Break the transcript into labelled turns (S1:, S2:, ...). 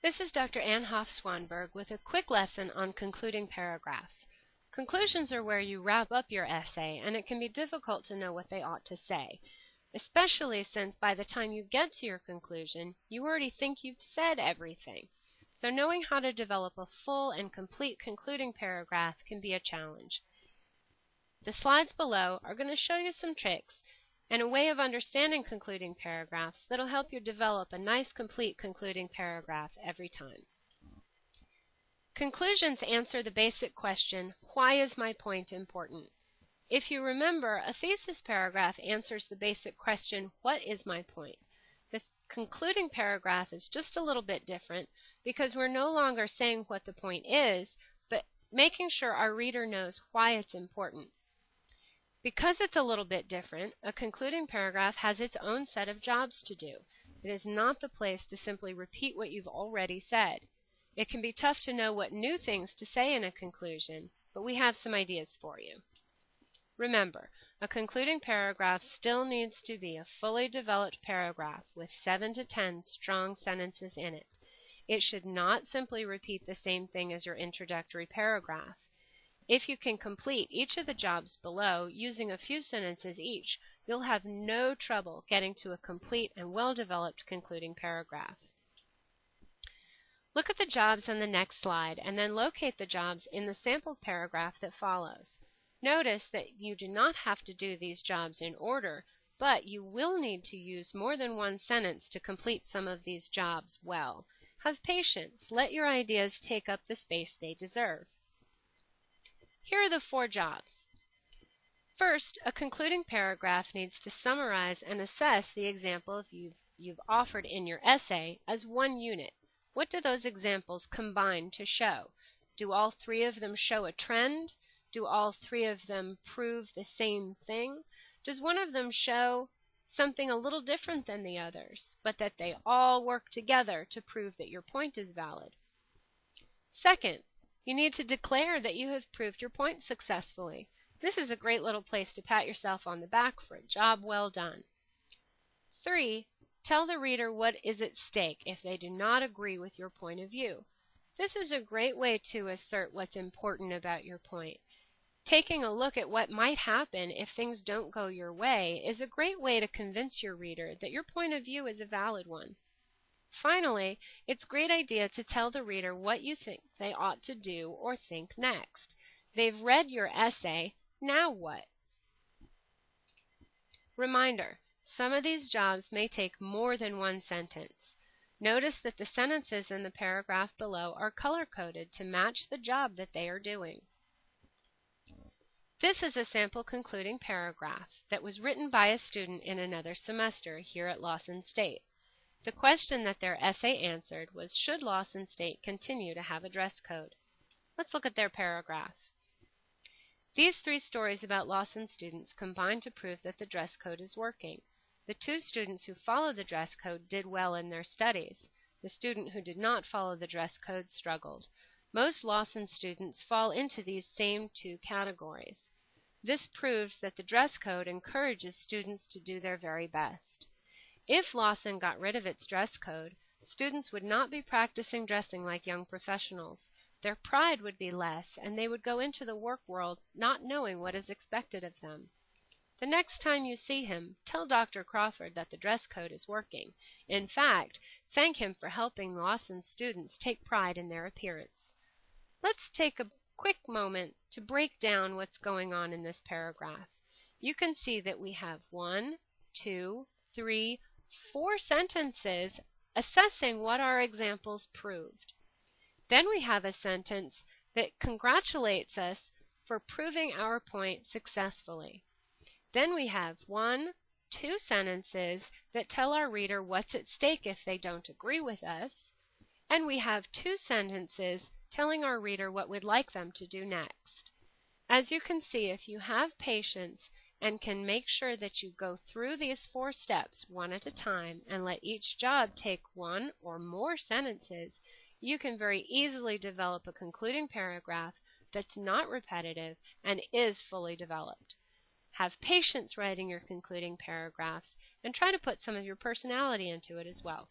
S1: This is Dr. Ann Hoff-Swanberg with a quick lesson on concluding paragraphs. Conclusions are where you wrap up your essay, and it can be difficult to know what they ought to say, especially since by the time you get to your conclusion, you already think you've said everything. So knowing how to develop a full and complete concluding paragraph can be a challenge. The slides below are going to show you some tricks and a way of understanding concluding paragraphs that'll help you develop a nice, complete concluding paragraph every time. Conclusions answer the basic question, why is my point important? If you remember, a thesis paragraph answers the basic question, what is my point? The concluding paragraph is just a little bit different because we're no longer saying what the point is, but making sure our reader knows why it's important. Because it's a little bit different, a concluding paragraph has its own set of jobs to do. It is not the place to simply repeat what you've already said. It can be tough to know what new things to say in a conclusion, but we have some ideas for you. Remember, a concluding paragraph still needs to be a fully developed paragraph with 7 to 10 strong sentences in it. It should not simply repeat the same thing as your introductory paragraph. If you can complete each of the jobs below using a few sentences each, you'll have no trouble getting to a complete and well-developed concluding paragraph. Look at the jobs on the next slide and then locate the jobs in the sample paragraph that follows. Notice that you do not have to do these jobs in order, but you will need to use more than one sentence to complete some of these jobs well. Have patience. Let your ideas take up the space they deserve. Here are the 4 jobs. First, a concluding paragraph needs to summarize and assess the examples you've offered in your essay as one unit. What do those examples combine to show? Do all 3 of them show a trend? Do all 3 of them prove the same thing? Does one of them show something a little different than the others, but that they all work together to prove that your point is valid? Second, you need to declare that you have proved your point successfully. This is a great little place to pat yourself on the back for a job well done. 3, tell the reader what is at stake if they do not agree with your point of view. This is a great way to assert what's important about your point. Taking a look at what might happen if things don't go your way is a great way to convince your reader that your point of view is a valid one. Finally, it's a great idea to tell the reader what you think they ought to do or think next. They've read your essay, now what? Reminder, some of these jobs may take more than one sentence. Notice that the sentences in the paragraph below are color-coded to match the job that they are doing. This is a sample concluding paragraph that was written by a student in another semester here at Lawson State. The question that their essay answered was, should Lawson State continue to have a dress code? Let's look at their paragraph. These 3 stories about Lawson students combine to prove that the dress code is working. The 2 students who followed the dress code did well in their studies. The student who did not follow the dress code struggled. Most Lawson students fall into these same 2 categories. This proves that the dress code encourages students to do their very best. If Lawson got rid of its dress code, students would not be practicing dressing like young professionals. Their pride would be less, and they would go into the work world not knowing what is expected of them. The next time you see him, tell Dr. Crawford that the dress code is working. In fact, thank him for helping Lawson students take pride in their appearance. Let's take a quick moment to break down what's going on in this paragraph. You can see that we have 1, 2, 3, 4 sentences assessing what our examples proved. Then we have a sentence that congratulates us for proving our point successfully. Then we have 1, 2 sentences that tell our reader what's at stake if they don't agree with us. And we have 2 sentences telling our reader what we'd like them to do next. As you can see, if you have patience and can make sure that you go through these 4 steps one at a time and let each job take 1 or more sentences, you can very easily develop a concluding paragraph that's not repetitive and is fully developed. Have patience writing your concluding paragraphs and try to put some of your personality into it as well.